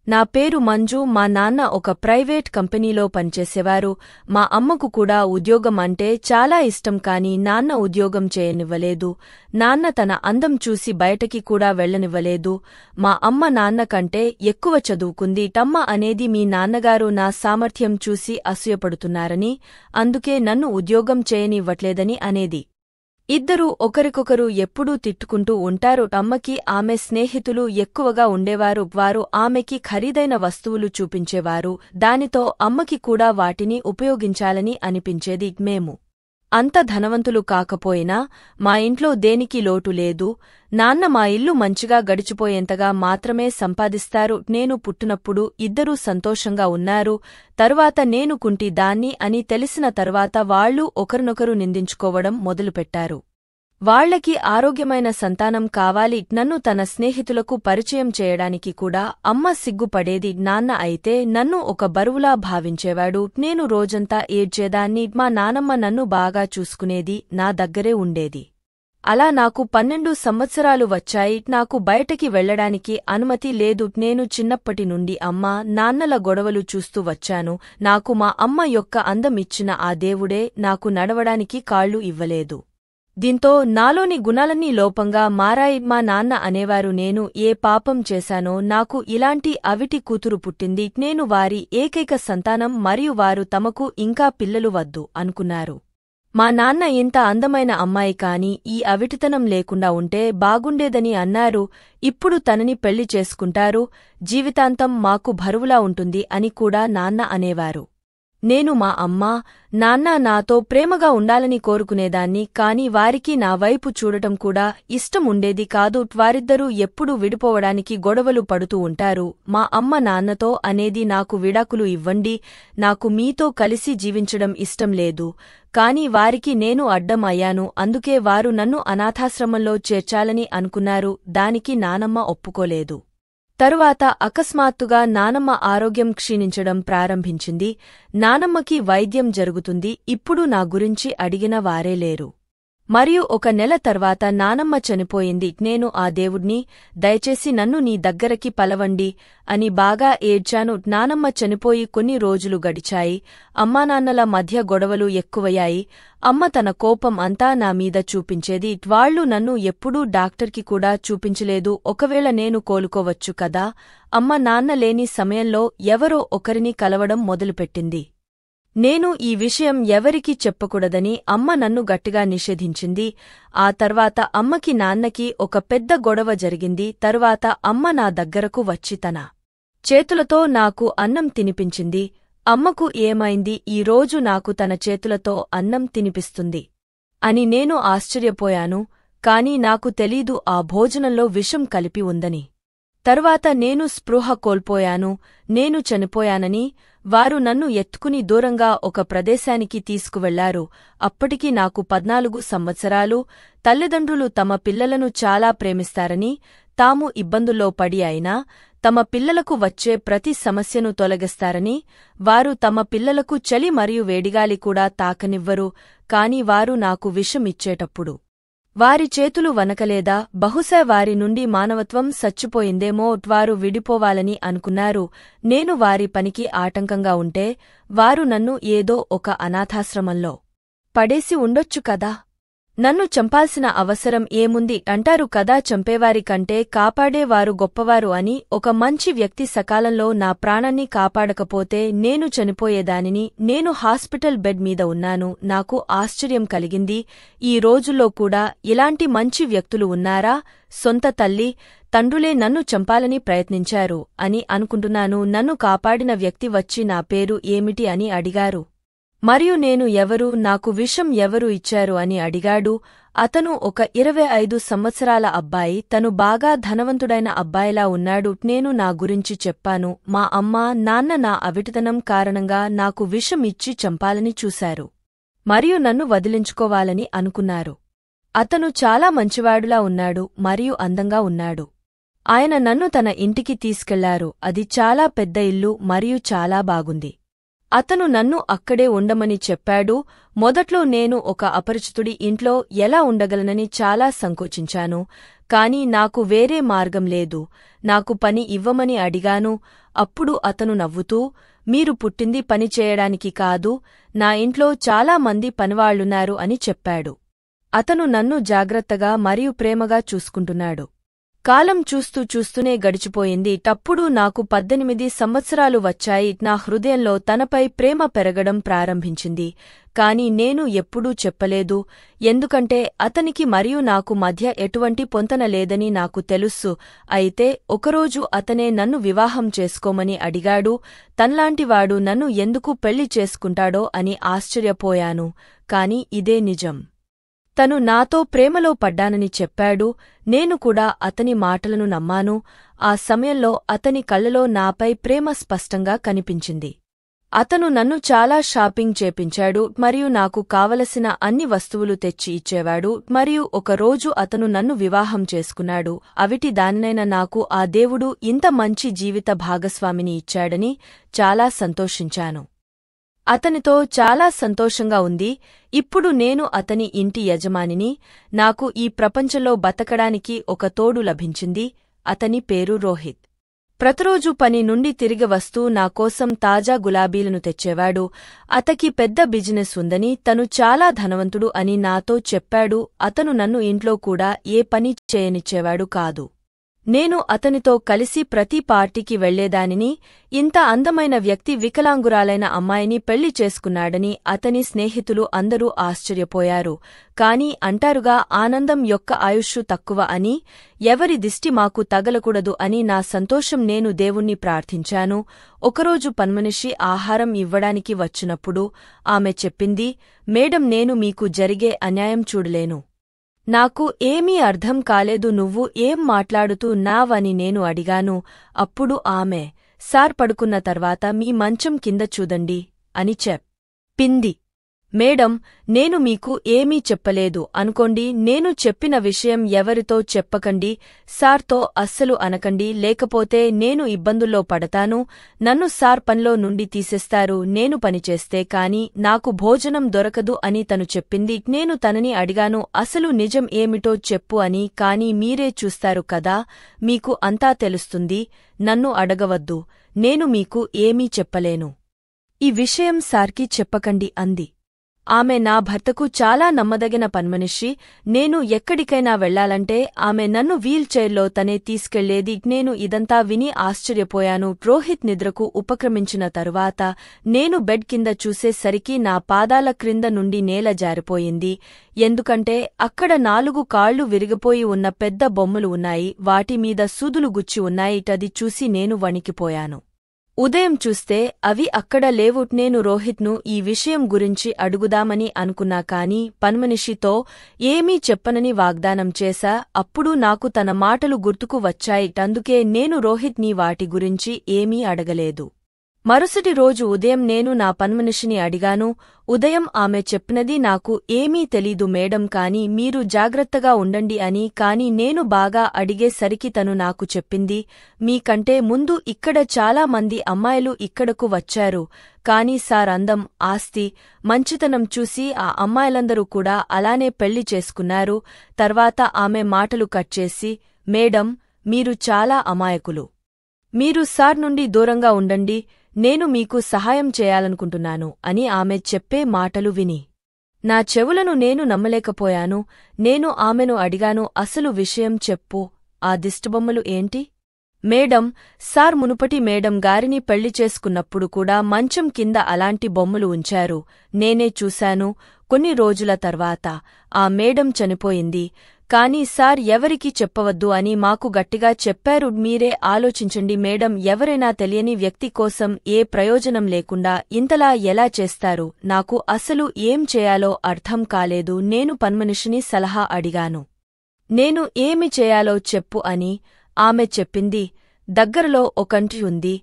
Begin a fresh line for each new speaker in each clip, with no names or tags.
నా పేరు మంజు. మా నాన్న ఒక ప్రైవేట్ కంపెనీలో పనిచేసేవారు. మా అమ్మకు కూడా ఉద్యోగం అంటే చాలా ఇష్టం, కాని నాన్న ఉద్యోగం చేయనివ్వలేదు. నాన్న తన అందం చూసి బయటకి కూడా వెళ్లనివ్వలేదు. మా అమ్మ నాన్న కంటే ఎక్కువ చదువుకుంది టమ్మ అనేది మీ నాన్నగారు నా సామర్థ్యం చూసి అసూయపడుతున్నారని, అందుకే నన్ను ఉద్యోగం చేయనివ్వట్లేదని అనేది. ఇద్దరూ ఒకరికొకరు ఎప్పుడూ తిట్టుకుంటూ ఉంటారు. అమ్మకి ఆమె స్నేహితులు ఎక్కువగా ఉండేవారు. వారు ఆమెకి ఖరీదైన వస్తువులు చూపించేవారు. దానితో అమ్మకి కూడా వాటిని ఉపయోగించాలని అనిపించేది. మేము అంత ధనవంతులు కాకపోయినా మా ఇంట్లో దేనికి లోటు లేదు. నాన్న మా ఇల్లు మంచిగా గడిచిపోయేంతగా మాత్రమే సంపాదిస్తారు. నేను పుట్టినప్పుడు ఇద్దరూ సంతోషంగా ఉన్నారు. తరువాత నేను కుంటిదాన్ని అని తెలిసిన తర్వాత వాళ్లు ఒకరినొకరు నిందించుకోవడం మొదలుపెట్టారు. వాళ్లకి ఆరోగ్యమైన సంతానం కావాలి. నన్ను తన స్నేహితులకు పరిచయం చేయడానికి కూడా అమ్మ సిగ్గుపడేది. నాన్న అయితే నన్ను ఒక బరువులా భావించేవాడు. నేను రోజంతా ఏడ్చేదాన్ని. మా నానమ్మ నన్ను బాగా చూసుకునేది, నా దగ్గరే ఉండేది. అలా నాకు 12 సంవత్సరాలు వచ్చాయి. నాకు బయటకి వెళ్లడానికి అనుమతి లేదు. నేను చిన్నప్పటి నుండి అమ్మ నాన్నల గొడవలు చూస్తూ వచ్చాను. నాకు మా అమ్మ యొక్క అందం ఇచ్చిన ఆ దేవుడే నాకు నడవడానికి కాళ్లు ఇవ్వలేదు. దీంతో నాలోని గుణాలన్నీ లోపంగా మారాయి. మా నాన్న అనేవారు, నేను ఏ పాపం చేశానో నాకు ఇలాంటి అవిటి కూతురు పుట్టింది. నేను వారి ఏకైక సంతానం మరియు వారు తమకు ఇంకా పిల్లలు వద్దు అనుకున్నారు. మా నాన్న ఇంత అందమైన అమ్మాయి కాని ఈ అవిటితనం లేకుండా ఉంటే బాగుండేదని అన్నారు. ఇప్పుడు తనని పెళ్లి చేసుకుంటారు, జీవితాంతం మాకు భరువులా ఉంటుంది అని కూడా నాన్న అనేవారు. నేను మా అమ్మ నాన్న నాతో ప్రేమగా ఉండాలని కోరుకునేదాన్ని, కాని వారికి నా వైపు చూడటం కూడా ఇష్టం ఉండేది కాదు. వారిద్దరూ ఎప్పుడూ విడిపోవడానికి గొడవలు పడుతూ ఉంటారు. మా అమ్మ నాన్నతో అనేది, నాకు విడాకులు ఇవ్వండి, నాకు మీతో కలిసి జీవించడం ఇష్టం లేదు. కాని వారికి నేను అడ్డం అయ్యాను. అందుకే వారు నన్ను అనాథాశ్రమంలో చేర్చాలని అనుకున్నారు. దానికి నానమ్మ ఒప్పుకోలేదు. తరువాత అకస్మాత్తుగా నానమ్మ ఆరోగ్యం క్షీణించడం ప్రారంభించింది. నానమ్మకి వైద్యం జరుగుతుంది. ఇప్పుడు నా గురించి అడిగిన వారే లేరు. మరియు 1 నెల తర్వాత నానమ్మ చనిపోయింది. నేను ఆ దేవుడ్ని, దయచేసి నన్ను నీ దగ్గరకి పలవండి అని బాగా ఏడ్చాను. నానమ్మ చనిపోయి కొన్ని రోజులు గడిచాయి. అమ్మానాన్నల మధ్య గొడవలు ఎక్కువయ్యాయి. అమ్మ తన కోపం అంతా నా మీద చూపించేది. వాళ్లు నన్ను ఎప్పుడూ డాక్టర్కి కూడా చూపించలేదు. ఒకవేళ నేను కోలుకోవచ్చు కదా. అమ్మ నాన్న లేని సమయంలో ఎవరో ఒకరిని కలవడం మొదలుపెట్టింది. నేను ఈ విషయం ఎవరికీ చెప్పకూడదని అమ్మ నన్ను గట్టిగా నిషేధించింది. ఆ తర్వాత అమ్మకి నాన్నకి ఒక పెద్ద గొడవ జరిగింది. తరువాత అమ్మ నా దగ్గరకు వచ్చి తన చేతులతో నాకు అన్నం తినిపించింది. అమ్మకు ఏమైంది, ఈ రోజు నాకు తన చేతులతో అన్నం తినిపిస్తుంది అని నేను ఆశ్చర్యపోయాను. కాని నాకు తెలీదు ఆ భోజనంలో విషం కలిపి ఉందని. తరువాత నేను స్పృహ కోల్పోయాను. నేను చనిపోయానని వారు నన్ను ఎత్తుకుని దూరంగా ఒక ప్రదేశానికి తీసుకువెళ్లారు. అప్పటికి నాకు 14 సంవత్సరాలు. తల్లిదండ్రులు తమ పిల్లలను చాలా ప్రేమిస్తారని, తాము ఇబ్బందుల్లో పడి అయినా తమ పిల్లలకు వచ్చే ప్రతి సమస్యను తొలగిస్తారని, వారు తమ పిల్లలకు చలి మరియు వేడిగాలి కూడా తాకనివ్వరు. కాని వారు నాకు విషం ఇచ్చేటప్పుడు వారి చేతులు వనకలేదా? బహుశా వారి నుండి మానవత్వం సచ్చిపోయిందేమో. వారు విడిపోవాలని అనుకున్నారు. నేను వారి పనికి ఆటంకంగా ఉంటే వారు నన్ను ఏదో ఒక అనాథాశ్రమంలో పడేసి ఉండొచ్చు కదా. నన్ను చంపాల్సిన అవసరం ఏముంది అంటారు కదా. చంపేవారి కంటే కాపాడేవారు గొప్పవారు అని. ఒక మంచి వ్యక్తి సకాలంలో నా ప్రాణాన్ని కాపాడకపోతే నేను చనిపోయేదానిని. నేను హాస్పిటల్ బెడ్ మీద ఉన్నాను. నాకు ఆశ్చర్యం కలిగింది. ఈ రోజుల్లో కూడా ఇలాంటి మంచి వ్యక్తులు ఉన్నారా? సొంత తల్లి తండ్రులే నన్ను చంపాలని ప్రయత్నించారు అని అనుకుంటున్నాను. నన్ను కాపాడిన వ్యక్తి వచ్చి నా పేరు ఏమిటి అని అడిగారు. మరియు నేను ఎవరు, నాకు విషం ఎవరు ఇచ్చారు అని అడిగాడు. అతను ఒక 25 సంవత్సరాల అబ్బాయి. తను బాగా ధనవంతుడైన అబ్బాయిలా ఉన్నాడు. నేను నా గురించి చెప్పాను. మా అమ్మ నాన్న నా అవిటితనం కారణంగా నాకు విషం ఇచ్చి చంపాలని చూశారు మరియు నన్ను వదిలించుకోవాలని అనుకున్నారు. అతను చాలా మంచివాడులా ఉన్నాడు మరియు అందంగా ఉన్నాడు. ఆయన నన్ను తన ఇంటికి తీసుకెళ్లారు. అది చాలా పెద్ద ఇల్లు మరియు చాలా బాగుంది. అతను నన్ను అక్కడే ఉండమని చెప్పాడు. మొదట్లో నేను ఒక అపరిచితుడి ఇంట్లో ఎలా ఉండగలనని చాలా సంకోచించాను. కాని నాకు వేరే మార్గం లేదు. నాకు పని ఇవ్వమని అడిగాను. అప్పుడు అతను నవ్వుతూ, మీరు పుట్టింది పని చేయడానికి కాదు, నా ఇంట్లో చాలా మంది పనివాళ్లున్నారు అని చెప్పాడు. అతను నన్ను జాగ్రత్తగా మరియు ప్రేమగా చూసుకుంటున్నాడు. కాలం చూస్తూ చూస్తూనే గడిచిపోయింది. టప్పుడు నాకు 18 సంవత్సరాలు వచ్చాయి. నా హృదయంలో తనపై ప్రేమ పెరగడం ప్రారంభించింది. కాని నేను ఎప్పుడూ చెప్పలేదు, ఎందుకంటే అతనికి మరియు నాకు మధ్య ఎటువంటి పొంతన లేదని నాకు తెలుసు. అయితే ఒకరోజు అతనే నన్ను వివాహం చేసుకోమని అడిగాడు. తన్లాంటివాడు నన్ను ఎందుకు పెళ్లి చేసుకుంటాడో అని ఆశ్చర్యపోయాను. కాని ఇదే నిజం. తను నాతో ప్రేమలో పడ్డానని చెప్పాడు. నేను కూడా అతని మాటలను నమ్మాను. ఆ సమయంలో అతని కళ్ళలో నాపై ప్రేమ స్పష్టంగా కనిపించింది. అతను నన్ను చాలా షాపింగ్ చేపించాడు మరియు నాకు కావలసిన అన్ని వస్తువులు తెచ్చి ఇచ్చేవాడు. మరియు ఒక రోజు అతను నన్ను వివాహం చేసుకున్నాడు. అవిటి దానినైనా నాకు ఆ దేవుడు ఇంత మంచి జీవిత భాగస్వామిని ఇచ్చాడని చాలా సంతోషించాను. అతనితో చాలా సంతోషంగా ఉంది. ఇప్పుడు నేను అతని ఇంటి యజమానిని. నాకు ఈ ప్రపంచంలో బతకడానికి ఒక తోడు లభించింది. అతని పేరు రోహిత్. ప్రతిరోజు పని నుండి తిరిగి వస్తూ నాకోసం తాజా గులాబీలను తెచ్చేవాడు. అతకి పెద్ద బిజినెస్ ఉందని, తను చాలా ధనవంతుడు అని నాతో చెప్పాడు. అతను నన్ను ఇంట్లో కూడా ఏ పని చేయనిచ్చేవాడు కాదు. నేను అతనితో కలిసి ప్రతి పార్టీకి వెళ్లేదానిని. ఇంత అందమైన వ్యక్తి వికలాంగురాలైన అమ్మాయిని పెళ్లి చేసుకున్నాడని అతని స్నేహితులు అందరూ ఆశ్చర్యపోయారు. కాని అంటారుగా, ఆనందం యొక్క ఆయుష్షు తక్కువ అని. ఎవరి దిష్టి మాకు తగలకూడదు అని నా సంతోషం. నేను దేవుణ్ణి ప్రార్థించాను. ఒకరోజు పన్మనిషి ఆహారం ఇవ్వడానికి వచ్చినప్పుడు ఆమె చెప్పింది, మేడం, నేను మీకు జరిగే అన్యాయం చూడలేను. నాకు ఏమీ అర్థం కాలేదు. నువ్వు ఏం మాట్లాడుతూ నావని నేను అడిగాను. అప్పుడు ఆమె, సార్ పడుకున్న తర్వాత మీ మంచం కింద చూడండి అని చెప్పింది. మేడం, నేను మీకు ఏమీ చెప్పలేదు అనుకోండి. నేను చెప్పిన విషయం ఎవరితో చెప్పకండి. సార్తో అస్సలు అనకండి, లేకపోతే నేను ఇబ్బందుల్లో పడతాను. నన్ను సార్ పనిలో నుండి తీసేస్తారు నేను పనిచేస్తే. కాని నాకు భోజనం దొరకదు అని తను చెప్పింది. నేను తనని అడిగాను, అసలు నిజం ఏమిటో చెప్పు అని. కాని మీరే చూస్తారు కదా, మీకు అంతా తెలుస్తుంది. నన్ను అడగవద్దు, నేను మీకు ఏమీ చెప్పలేను. ఈ విషయం సార్కి చెప్పకండి అంది. ఆమె నా భర్తకు చాలా నమ్మదగిన పన్మనిషి. నేను ఎక్కడికైనా వెళ్లాలంటే ఆమె నన్ను వీల్ చైర్లో తనే తీసుకెళ్లేది. నేను ఇదంతా విని ఆశ్చర్యపోయాను. రోహిత్ నిద్రకు ఉపక్రమించిన తరువాత నేను బెడ్ కింద చూసేసరికి నా పాదాల క్రింద నుండి నేల జారిపోయింది. ఎందుకంటే అక్కడ 4 కాళ్లు విరిగిపోయి ఉన్న పెద్ద బొమ్మలు ఉన్నాయి. వాటిమీద సూదులు గుచ్చి ఉన్నాయి. అది చూసి నేను వణికిపోయాను. ఉదయం చూస్తే అవి అక్కడ లేవు. నేను రోహిత్ను ఈ విషయం గురించి అడుగుదామని అనుకున్నా. కాని పన్మనిషితో ఏమీ చెప్పనని వాగ్దానం చేశా. అప్పుడు నాకు తన మాటలు గుర్తుకు వచ్చాయి. అందుకే నేను రోహిత్ని వాటి గురించి ఏమీ అడగలేదు. మరుసటి రోజు ఉదయం నేను నా పన్మనిషిని అడిగాను. ఉదయం ఆమె చెప్పినది నాకు ఏమీ తెలీదు మేడం, కాని మీరు జాగ్రత్తగా ఉండండి అని. కాని నేను బాగా అడిగేసరికి తను నాకు చెప్పింది, మీకంటే ముందు ఇక్కడ చాలా మంది అమ్మాయిలు ఇక్కడకు వచ్చారు. కాని సార్ అందం, ఆస్తి, మంచితనం చూసి ఆ అమ్మాయిలందరూ కూడా అలానే పెళ్లి చేసుకున్నారు. తర్వాత ఆమె మాటలు కట్ చేసి, మేడం, మీరు చాలా అమాయకులు. మీరు సార్ నుండి దూరంగా ఉండండి. నేను మీకు సహాయం చేయాలనుకుంటున్నాను అని ఆమె చెప్పే మాటలు విని నా చెవులను నేను నమ్మలేకపోయాను. నేను ఆమెను అడిగాను, అసలు విషయం చెప్పు, ఆ దిష్టిబొమ్మలు ఏంటి? మేడం, సార్ మునుపటి మేడం గారిని పెళ్లి చేసుకున్నప్పుడు కూడా మంచం కింద అలాంటి బొమ్మలు ఉంచారు. నేనే చూశాను. కొన్ని రోజుల తర్వాత ఆ మేడం చనిపోయింది. కాని సార్ ఎవరికీ చెప్పవద్దు అని మాకు గట్టిగా చెప్పారు. మీరే ఆలోచించండి మేడం, ఎవరైనా తెలియని వ్యక్తి కోసం ఏ ప్రయోజనం లేకుండా ఇంతలా ఎలా చేస్తారు? నాకు అసలు ఏం చేయాలో అర్థం కాలేదు. నేను పన్మనిషిని సలహా అడిగాను. నేను ఏమి చేయాలో చెప్పు అని. ఆమె చెప్పింది, దగ్గరలో ఒకంటి ఉంది.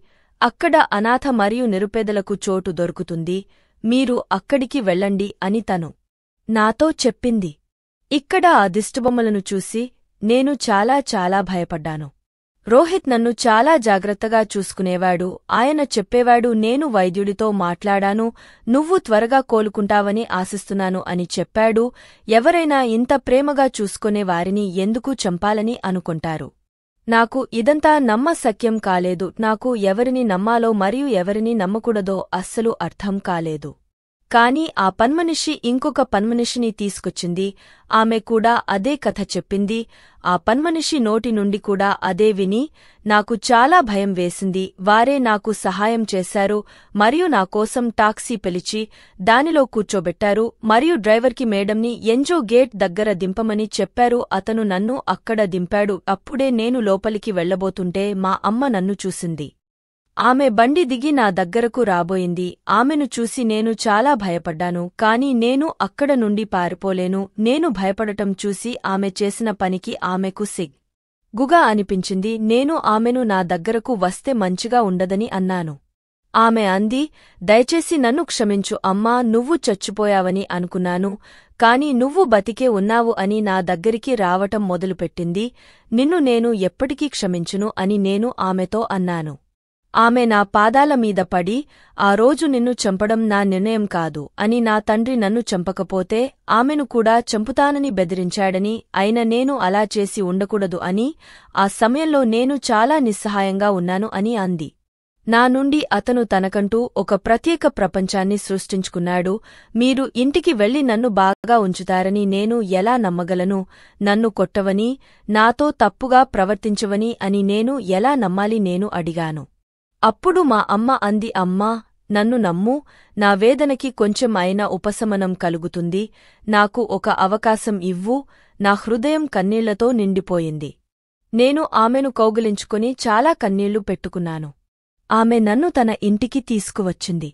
అక్కడ అనాథ మరియు నిరుపేదలకు చోటు దొరుకుతుంది. మీరు అక్కడికి వెళ్ళండి అని తను నాతో చెప్పింది. ఇక్కడ ఆ దిష్టిబొమ్మలను చూసి నేను చాలా భయపడ్డాను. రోహిత్ నన్ను చాలా జాగ్రత్తగా చూసుకునేవాడు. ఆయన చెప్పేవాడు, నేను వైద్యుడితో మాట్లాడాను, నువ్వు త్వరగా కోలుకుంటావని ఆశిస్తున్నాను అని చెప్పాడు. ఎవరైనా ఇంత ప్రేమగా చూసుకునే వారిని ఎందుకు చంపాలని అనుకుంటారు? నాకు ఇదంతా నమ్మశక్యం కాలేదు. నాకు ఎవరిని నమ్మాలో మరియు ఎవరిని నమ్మకూడదో అస్సలు అర్థం కాలేదు. కాని ఆ పన్మనిషి ఇంకొక పన్మనిషిని తీసుకొచ్చింది. ఆమె కూడా అదే కథ చెప్పింది. ఆ పన్మనిషి నోటి నుండి కూడా అదే విని నాకు చాలా భయం వేసింది. వారే నాకు సహాయం చేశారు మరియు నా కోసం టాక్సీ పిలిచి దానిలో కూర్చోబెట్టారు మరియు డ్రైవర్కి మేడంని ఎంజో గేట్ దగ్గర దింపమని చెప్పారు. అతను నన్ను అక్కడ దింపాడు. అప్పుడే నేను లోపలికి వెళ్లబోతుంటే మా అమ్మ నన్ను చూసింది. ఆమె బండి దిగి నా దగ్గరకు రాబోయింది. ఆమెను చూసి నేను చాలా భయపడ్డాను. కాని నేను అక్కడ నుండి పారిపోలేను. నేను భయపడటం చూసి ఆమె చేసిన పనికి ఆమెకు సిగ్గుగా అనిపించింది. నేను ఆమెను నా దగ్గరకు వస్తే మంచిగా ఉండదని అన్నాను. ఆమె అంది, దయచేసి నన్ను క్షమించు అమ్మా, నువ్వు చచ్చిపోయావని అనుకున్నాను. కాని నువ్వు బతికే ఉన్నావు అని నా దగ్గరికి రావటం మొదలుపెట్టింది. నిన్ను నేను ఎప్పటికీ క్షమించును అని నేను ఆమెతో అన్నాను. ఆమె నా పాదాల మీద పడి, ఆ రోజు నిన్ను చంపడం నా నిర్ణయం కాదు అని, నా తండ్రి నన్ను చంపకపోతే ఆమెను కూడా చంపుతానని బెదిరించాడని, అయినా నేను అలా చేసి ఉండకూడదు అని, ఆ సమయంలో నేను చాలా నిస్సహాయంగా ఉన్నాను అని అంది. నా నుండి అతను తనకంటూ ఒక ప్రత్యేక ప్రపంచాన్ని సృష్టించుకున్నాడు. మీరు ఇంటికి వెళ్లి నన్ను బాగా ఉంచుతారని నేను ఎలా నమ్మగలను? నన్ను కొట్టవని, నాతో తప్పుగా ప్రవర్తించవని అని నేను ఎలా నమ్మాలి? నేను అడిగాను. అప్పుడు మా అమ్మ అంది, అమ్మా, నన్ను నమ్ము, నా వేదనకి కొంచెం అయినా ఉపశమనం కలుగుతుంది. నాకు ఒక అవకాశం ఇవ్వు. నా హృదయం కన్నీళ్లతో నిండిపోయింది. నేను ఆమెను కౌగిలించుకుని చాలా కన్నీళ్లు పెట్టుకున్నాను. ఆమె నన్ను తన ఇంటికి తీసుకువచ్చింది.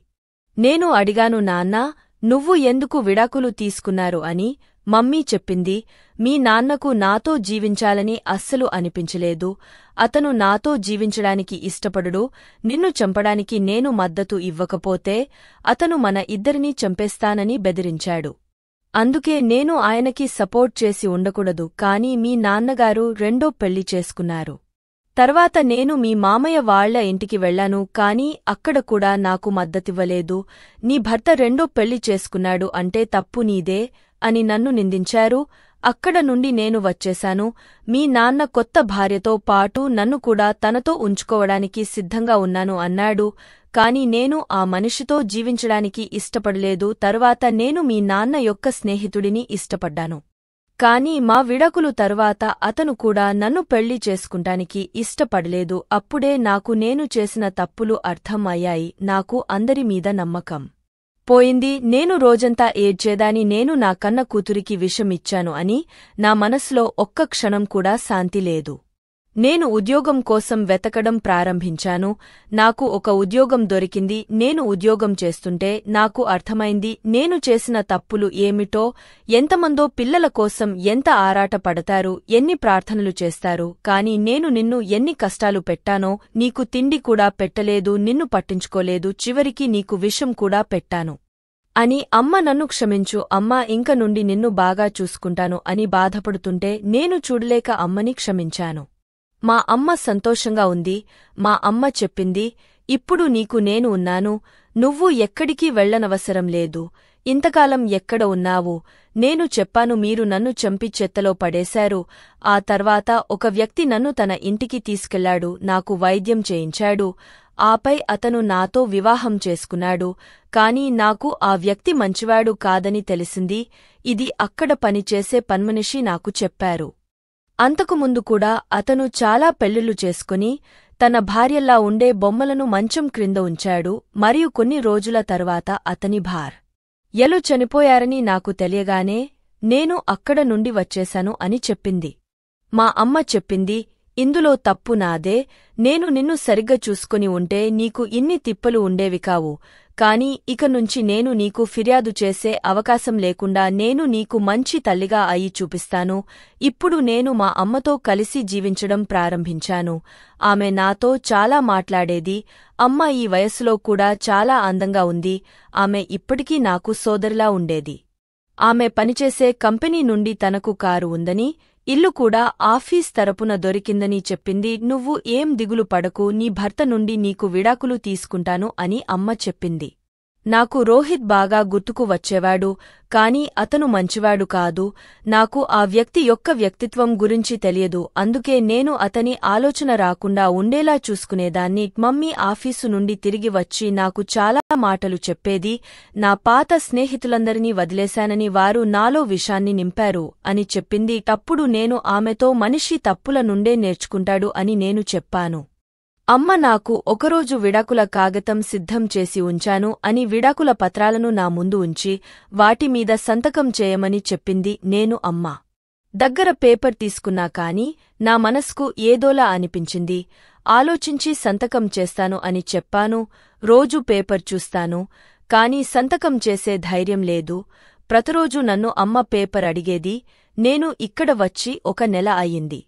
నేను అడిగాను, నాన్నా, నువ్వు ఎందుకు విడాకులు తీసుకున్నారు అని. మమ్మీ చెప్పింది, మీ నాన్నకు నాతో జీవించాలని అస్సలు అనిపించలేదు. అతను నాతో జీవించడానికి ఇష్టపడడు. నిన్ను చంపడానికి నేను మద్దతు ఇవ్వకపోతే అతను మన ఇద్దరినీ చంపేస్తానని బెదిరించాడు. అందుకే నేను ఆయనకి సపోర్ట్ చేసి ఉండకూడదు. కాని మీ నాన్నగారు రెండో పెళ్లి చేసుకున్నారు. తర్వాత నేను మీ మామయ్య వాళ్ల ఇంటికి వెళ్లాను. కాని అక్కడ కూడా నాకు మద్దతివ్వలేదు. నీ భర్త రెండో పెళ్లి చేసుకున్నాడు అంటే తప్పు నీదే అని నన్ను నిందించారు. అక్కడ నుండి నేను వచ్చేశాను. మీ నాన్న కొత్త భార్యతో పాటు నన్ను కూడా తనతో ఉంచుకోవడానికి సిద్ధంగా ఉన్నాను అన్నాడు. కాని నేను ఆ మనిషితో జీవించడానికి ఇష్టపడలేదు. తరువాత నేను మీ నాన్న యొక్క స్నేహితుడిని ఇష్టపడ్డాను. కాని మా విడాకులు తరువాత అతను కూడా నన్ను పెళ్లి చేసుకుంటానికి ఇష్టపడలేదు. అప్పుడే నాకు నేను చేసిన తప్పులు అర్థం అయ్యాయి. నాకు అందరి మీద నమ్మకం పోయింది. నేను రోజంతా ఏడ్చేదాని. నేను నా కన్న కూతురికి విషం ఇచ్చాను అని నా మనసులో ఒక్క క్షణం కూడా శాంతి లేదు. నేను ఉద్యోగం కోసం వెతకడం ప్రారంభించాను. నాకు ఒక ఉద్యోగం దొరికింది. నేను ఉద్యోగం చేస్తుంటే నాకు అర్థమైంది నేను చేసిన తప్పులు ఏమిటో. ఎంతమందో పిల్లల కోసం ఎంత ఆరాట పడతారు, ఎన్ని ప్రార్థనలు చేస్తారు. కాని నేను నిన్ను ఎన్ని కష్టాలు పెట్టానో. నీకు తిండి కూడా పెట్టలేదు, నిన్ను పట్టించుకోలేదు, చివరికి నీకు విషం కూడా పెట్టాను అని. అమ్మ, నన్ను క్షమించు అమ్మా, ఇంక నుండి నిన్ను బాగా చూసుకుంటాను అని బాధపడుతుంటే నేను చూడలేక అమ్మని క్షమించాను. మా అమ్మ సంతోషంగా ఉంది. మా అమ్మ చెప్పింది, ఇప్పుడు నీకు నేను ఉన్నాను. నువ్వు ఎక్కడికి వెళ్లనవసరం లేదు. ఇంతకాలం ఎక్కడ ఉన్నావు? నేను చెప్పాను, మీరు నన్ను చంపి చెత్తలో పడేశారు. ఆ తర్వాత ఒక వ్యక్తి నన్ను తన ఇంటికి తీసుకెళ్లాడు, నాకు వైద్యం చేయించాడు. ఆపై అతను నాతో వివాహం చేసుకున్నాడు. కాని నాకు ఆ వ్యక్తి మంచివాడు కాదని తెలిసింది. ఇది అక్కడ పనిచేసే పన్మనిషి నాకు చెప్పారు. అంతకుముందు కూడా అతను చాలా పెళ్లిళ్లు చేసుకుని తన భార్యల్లా ఉండే బొమ్మలను మంచం క్రింద ఉంచాడు. మరియు కొన్ని రోజుల తరువాత అతని భార్యలు చనిపోయారని నాకు తెలియగానే నేను అక్కడ నుండి వచ్చేశాను అని చెప్పింది. మా అమ్మ చెప్పింది, ఇందులో తప్పు నాదే. నేను నిన్ను సరిగ్గా చూసుకుని ఉంటే నీకు ఇన్ని తిప్పలు ఉండేవి కావు. కాని ఇక నుంచి నేను నీకు ఫిర్యాదు చేసే అవకాశం లేకుండా నేను నీకు మంచి తల్లిగా అయి చూపిస్తాను. ఇప్పుడు నేను మా అమ్మతో కలిసి జీవించడం ప్రారంభించాను. ఆమె నాతో చాలా మాట్లాడేది. అమ్మ ఈ వయస్సులో కూడా చాలా అందంగా ఉంది. ఆమె ఇప్పటికీ నాకు సోదరిలా ఉండేది. ఆమె పనిచేసే కంపెనీ నుండి తనకు కారు ఉందని, ఇల్లు కూడా ఆఫీస్ తరపున దొరికిందని చెప్పింది. నువ్వు ఏం దిగులు పడకు, నీ భర్త నుండి నీకు విడాకులు తీసుకుంటాను అని అమ్మ చెప్పింది. నాకు రోహిత్ బాగా గుర్తుకు వచ్చేవాడు, కాని అతను మంచివాడు కాదు. నాకు ఆ వ్యక్తి యొక్క వ్యక్తిత్వం గురించి తెలియదు, అందుకే నేను అతని ఆలోచన రాకుండా ఉండేలా చూసుకునేదాన్ని. మమ్మీ ఆఫీసు నుండి తిరిగి వచ్చి నాకు చాలా మాటలు చెప్పేది. నా పాత స్నేహితులందరినీ వదిలేశానని వారు నాలో విషాన్ని నింపారు అని చెప్పింది. అప్పుడు నేను ఆమెతో మనిషి తప్పుల నుండే నేర్చుకుంటాడు అని నేను చెప్పాను. అమ్మ నాకు ఒకరోజు విడాకుల కాగితం సిద్ధం చేసి ఉంచాను అని విడాకుల పత్రాలను నా ముందు ఉంచి వాటిమీద సంతకం చేయమని చెప్పింది. నేను అమ్మ దగ్గర పేపర్ తీసుకున్నా కాని నా మనస్కు ఏదోలా అనిపించింది. ఆలోచించి సంతకం చేస్తాను అని చెప్పాను. రోజూ పేపర్ చూస్తాను, కాని సంతకం చేసే ధైర్యం లేదు. ప్రతిరోజు నన్ను అమ్మ పేపర్ అడిగేది. నేను ఇక్కడ వచ్చి 1 నెల అయింది.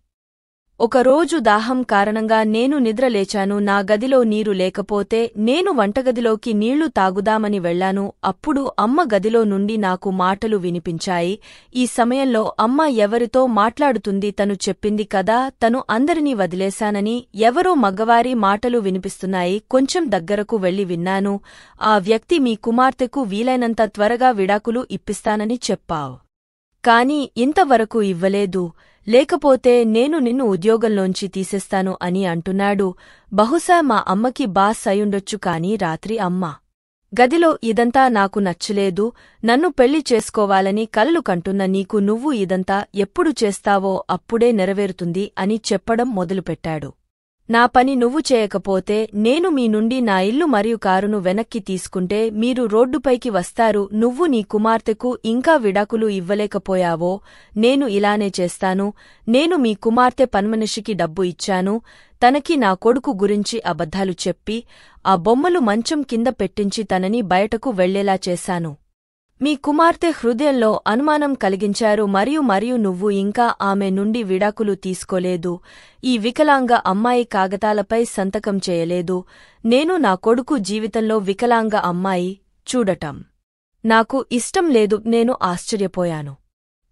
ఒకరోజు దాహం కారణంగా నేను నిద్రలేచాను. నా గదిలో నీరు లేకపోతే నేను వంటగదిలోకి నీళ్లు తాగుదామని వెళ్లాను. అప్పుడు అమ్మ గదిలో నుండి నాకు మాటలు వినిపించాయి. ఈ సమయంలో అమ్మ ఎవరితో మాట్లాడుతుంది? తను చెప్పింది కదా, తను అందరినీ వదిలేశానని. ఎవరో మగవారి మాటలు వినిపిస్తున్నాయి. కొంచెం దగ్గరకు వెళ్లి విన్నాను. ఆ వ్యక్తి మీ కుమార్తెకు వీలైనంత త్వరగా విడాకులు ఇప్పిస్తానని చెప్పావు, కాని ఇంతవరకు ఇవ్వలేదు. లేకపోతే నేను నిన్ను ఉద్యోగంలోంచి తీసేస్తాను అని అంటున్నాడు. బహుశా మా అమ్మకి బాస్ అయుండొచ్చు. కాని రాత్రి అమ్మ గదిలో ఇదంతా నాకు నచ్చలేదు. నన్ను పెళ్లి చేసుకోవాలని కలలు కంటున్న నీకు నువ్వు ఇదంతా ఎప్పుడు చేస్తావో అప్పుడే నెరవేరుతుంది అని చెప్పడం మొదలుపెట్టాడు. నా పని నువ్వు చేయకపోతే నేను మీ నుండి నా ఇల్లు మరియు కారును వెనక్కి తీసుకుంటే మీరు రోడ్డుపైకి వస్తారు. నువ్వు నీ కుమార్తెకు ఇంకా విడాకులు ఇవ్వలేకపోయావో నేను ఇలానే చేస్తాను. నేను మీ కుమార్తె పనిమనిషికి డబ్బు ఇచ్చాను. తనకి నా కొడుకు గురించి అబద్ధాలు చెప్పి ఆ బొమ్మలు మంచం కింద పెట్టించి తనని బయటకు వెళ్లేలా చేశాను. మీ కుమార్తె హృదయంలో అనుమానం కలిగించారు మరియు నువ్వు ఇంకా ఆమె నుండి విడాకులు తీసుకోలేదు. ఈ వికలాంగ అమ్మాయి కాగతాలపై సంతకం చేయలేదు. నేను నా కొడుకు జీవితంలో వికలాంగ అమ్మాయి చూడటం నాకు ఇష్టం లేదు. నేను ఆశ్చర్యపోయాను.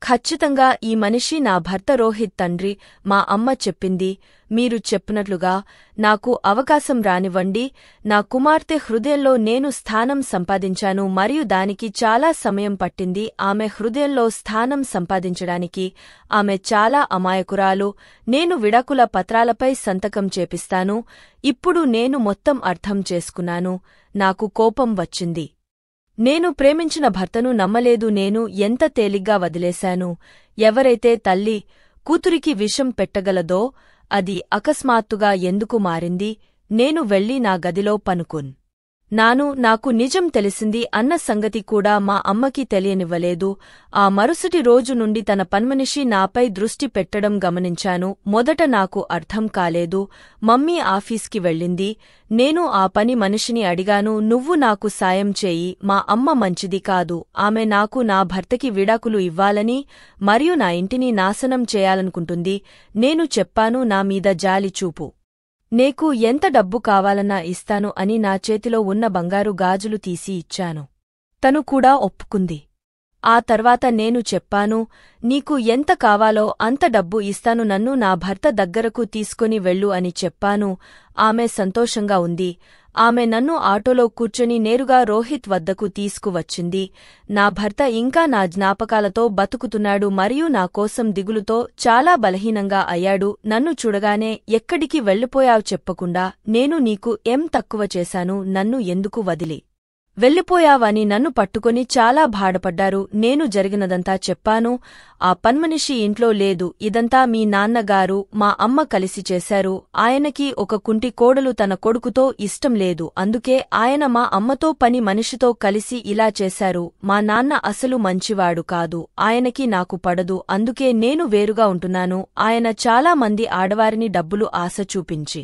ఖచ్చితంగా ఈ మనిషి నా భర్త రోహిత్ తండ్రి. మా అమ్మ చెప్పింది. మీరు చెప్పినట్లుగా నాకు అవకాశం రానివ్వండి. నా కుమార్తె హృదయంలో నేను స్థానం సంపాదించాను మరియు దానికి చాలా సమయం పట్టింది. ఆమె హృదయంలో స్థానం సంపాదించడానికి ఆమె చాలా అమాయకురాలు. నేను విడాకుల పత్రాలపై సంతకం చేపిస్తాను. ఇప్పుడు నేను మొత్తం అర్థం చేసుకున్నాను. నాకు కోపం వచ్చింది. నేను ప్రేమించిన భర్తను నమ్మలేదు. నేను ఎంత తేలిగ్గా వదిలేశాను. ఎవరైతే తల్లి కూతురికి విషం పెట్టగలదో అది అకస్మాత్తుగా ఎందుకు మారింది? నేను వెళ్లి నా గదిలో నాకు నిజం తెలిసింది అన్న సంగతి కూడా మా అమ్మకి తెలియనివ్వలేదు. ఆ మరుసటి రోజు నుండి తన పన్మనిషి నాపై దృష్టి పెట్టడం గమనించాను. మొదట నాకు అర్థం కాలేదు. మమ్మీ ఆఫీస్కి వెళ్ళింది. నేను ఆ పని మనిషిని అడిగాను, నువ్వు నాకు సాయం చేయి. మా అమ్మ మంచిది కాదు. ఆమె నాకు నా భర్తకి విడాకులు ఇవ్వాలని మరియు నా ఇంటిని నాశనం చేయాలనుకుంటుంది. నేను చెప్పాను, నా మీద జాలి చూపు. నీకు ఎంత డబ్బు కావాలన్నా ఇస్తాను అని నా చేతిలో ఉన్న బంగారు గాజులు తీసి ఇచ్చాను. తను కూడా ఒప్పుకుంది. ఆ తర్వాత నేను చెప్పాను, నీకు ఎంత కావాలో అంత డబ్బు ఇస్తాను, నన్ను నా భర్త దగ్గరకు తీసుకొని వెళ్ళు అని చెప్పాను. ఆమె సంతోషంగా ఉంది. ఆమె నన్ను ఆటోలో కూర్చొని నేరుగా రోహిత్ వద్దకు తీసుకువచ్చింది. నా భర్త ఇంకా నా జ్ఞాపకాలతో బతుకుతున్నాడు మరియు నా కోసం దిగులుతో చాలా బలహీనంగా అయ్యాడు. నన్ను చూడగానే ఎక్కడికి వెళ్ళిపోయావ్ చెప్పకుండా, నేను నీకు ఏం తక్కువ చేశాను, నన్ను ఎందుకు వదిలి వెళ్ళిపోయావని నన్ను పట్టుకొని చాలా బాధపడ్డారు. నేను జరిగినదంతా చెప్పాను. ఆ పన్మనిషి ఇంట్లో లేదు. ఇదంతా మీ నాన్నగారు మా అమ్మ కలిసి చేశారు. ఆయనకి ఒక కుంటి కోడలు తన కొడుకుతో ఇష్టం లేదు. అందుకే ఆయన మా అమ్మతో పని మనిషితో కలిసి ఇలా చేశారు. మా నాన్న అసలు మంచివాడు కాదు. ఆయనకి నాకు పడదు. అందుకే నేను వేరుగా ఉంటున్నాను. ఆయన చాలా మంది ఆడవారిని డబ్బులు ఆశ చూపించి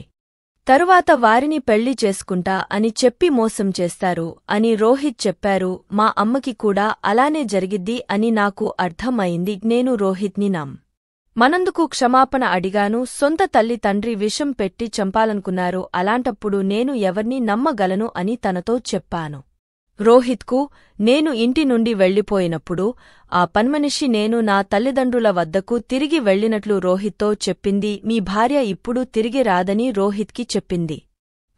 తరువాత వారిని పెళ్లి చేసుకుంటా అని చెప్పి మోసం చేస్తారు అని రోహిత్ చెప్పారు. మా అమ్మకి కూడా అలానే జరిగిద్ది అని నాకు అర్థం అయింది. నేను రోహిత్ని మనందుకు క్షమాపణ అడిగాను. సొంత తల్లి తండ్రి విషం పెట్టి చంపాలనుకున్నారు. అలాంటప్పుడు నేను ఎవర్ని నమ్మగలను అని తనతో చెప్పాను. రోహిత్కు నేను ఇంటి నుండి వెళ్ళిపోయినప్పుడు ఆ పన్మనిషి నేను నా తల్లిదండ్రుల వద్దకు తిరిగి వెళ్ళినట్లు రోహిత్తో చెప్పింది. మీ భార్య ఇప్పుడు తిరిగి రాదని రోహిత్కి చెప్పింది.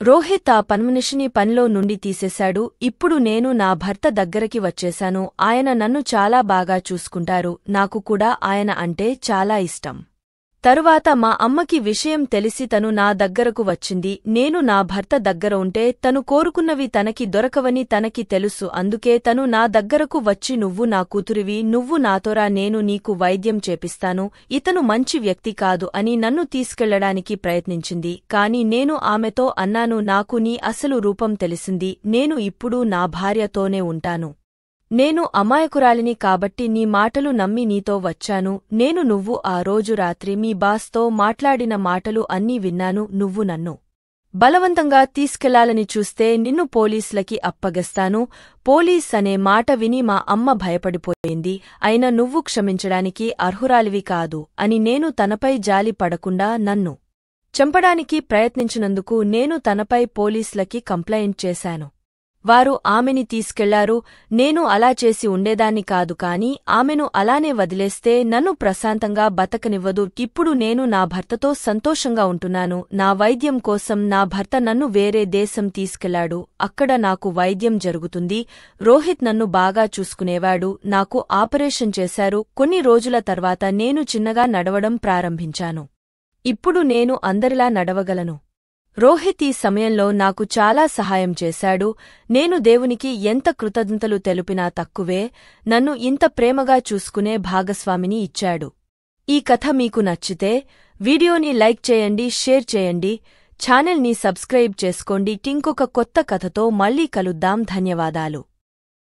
రోహిత్ ఆ పన్మనిషిని పనిలో నుండి తీసేశాడు. ఇప్పుడు నేను నా భర్త దగ్గరికి వచ్చేశాను. ఆయన నన్ను చాలా బాగా చూసుకుంటారు. నాకు కూడా ఆయన అంటే చాలా ఇష్టం. తరువాత మా అమ్మకి విషయం తెలిసి తను నా దగ్గరకు వచ్చింది. నేను నా భర్త దగ్గర ఉంటే తను కోరుకున్నవి తనకి దొరకవని తనకి తెలుసు. అందుకే తను నా దగ్గరకు వచ్చి నువ్వు నా కూతురివి, నువ్వు నాతోరా, నేను నీకు వైద్యం చేపిస్తాను, ఇతను మంచి వ్యక్తి కాదు అని నన్ను తీసుకెళ్లడానికి ప్రయత్నించింది. కాని నేను ఆమెతో అన్నాను, నాకు నీ అసలు రూపం తెలిసింది. నేను ఇప్పుడు నా భార్యతోనే ఉంటాను. నేను అమాయకురాలిని కాబట్టి నీ మాటలు నమ్మి నీతో వచ్చాను. నువ్వు ఆ రోజు రాత్రి మీ బాస్తో మాట్లాడిన మాటలు అన్నీ విన్నాను. నువ్వు నన్ను బలవంతంగా తీసుకెళ్లాలని చూస్తే నిన్ను పోలీసులకి అప్పగిస్తాను. పోలీస్ అనే మాట విని మా అమ్మ భయపడిపోయింది. అయినా నువ్వు క్షమించడానికి అర్హురాలివి కాదు అని నేను తనపై జాలి పడకుండా నన్ను చంపడానికి ప్రయత్నించినందుకు నేను తనపై పోలీసులకి కంప్లైంట్ చేశాను. వారు ఆమెని తీసుకెళ్లారు. నేను అలా చేసి ఉండేదాన్ని కాదు, కాని ఆమెను అలానే వదిలేస్తే నన్ను ప్రశాంతంగా బతకనివ్వదు. ఇప్పుడు నేను నా భర్తతో సంతోషంగా ఉంటున్నాను. నా వైద్యం కోసం నా భర్త నన్ను వేరే దేశం తీసుకెళ్లాడు. అక్కడ నాకు వైద్యం జరుగుతుంది. రోహిత్ నన్ను బాగా చూసుకునేవాడు. నాకు ఆపరేషన్ చేశారు. కొన్ని రోజుల తర్వాత నేను చిన్నగా నడవడం ప్రారంభించాను. ఇప్పుడు నేను అందరిలా నడవగలను. రోహిత్ ఈ సమయంలో నాకు చాలా సహాయం చేశాడు. నేను దేవునికి ఎంత కృతజ్ఞతలు తెలిపినా తక్కువే. నన్ను ఇంత ప్రేమగా చూసుకునే భాగస్వామిని ఇచ్చాడు. ఈ కథ మీకు నచ్చితే వీడియోని లైక్ చేయండి, షేర్ చేయండి, ఛానల్ని సబ్స్క్రైబ్ చేసుకోండి. ఇంకొక కొత్త కథతో మళ్ళీ కలుద్దాం. ధన్యవాదాలు.